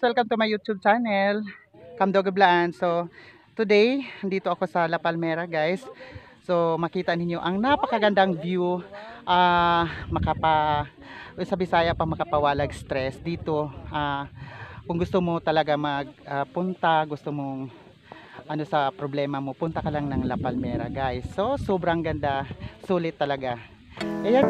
Welcome to my YouTube channel, Kamdogablaan. So, today, dito ako sa La Palmera, guys. So, makita ninyo ang napakagandang view. Sa Bisaya pa makapawalag stress dito. Kung gusto mo talaga magpunta, gusto mong sa problema mo, punta ka lang ng La Palmera, guys. So, sobrang ganda, sulit talaga. Ayan.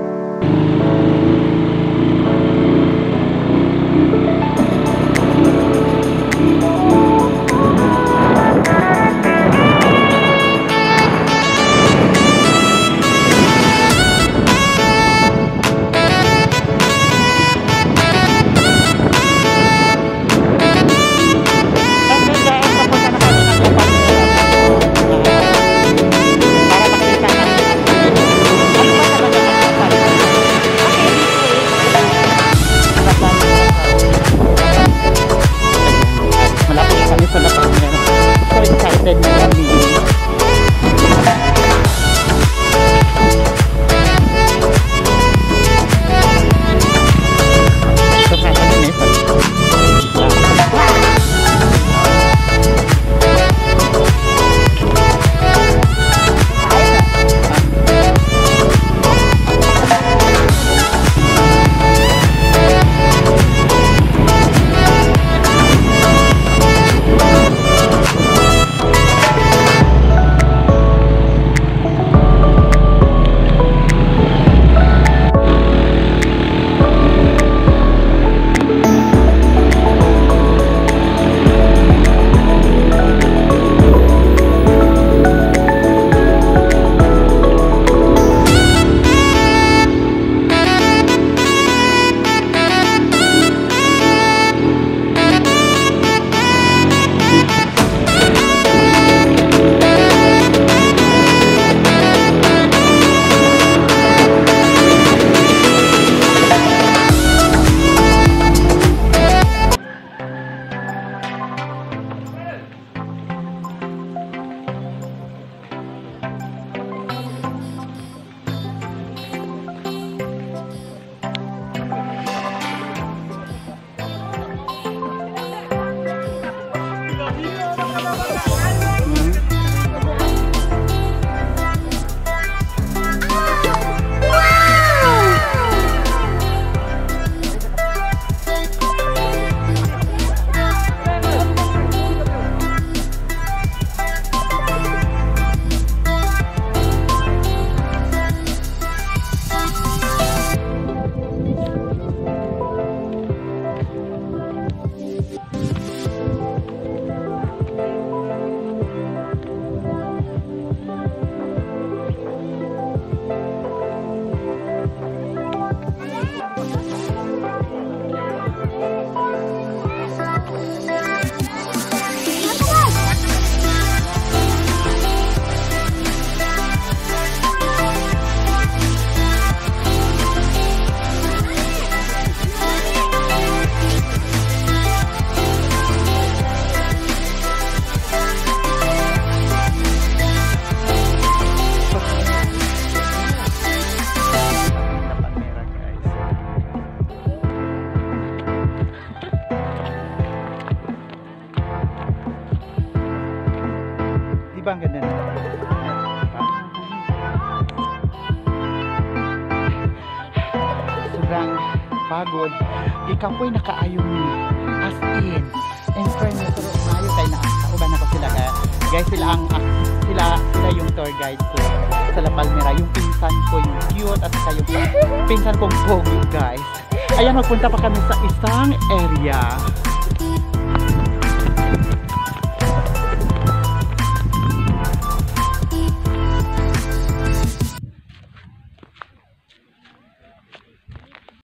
Diba ang ganda na? Sobrang pagod. Ikapoy nakaayon ni. As in. And friend nyo, pero maayo tayo na kauban ako sila. Guys, sila yung tour guide ko sa La Palmera. Yung pinsan ko, yung cute, at saka yung pinsan kong pogi, guys. Ayan, magpunta pa kami sa isang area.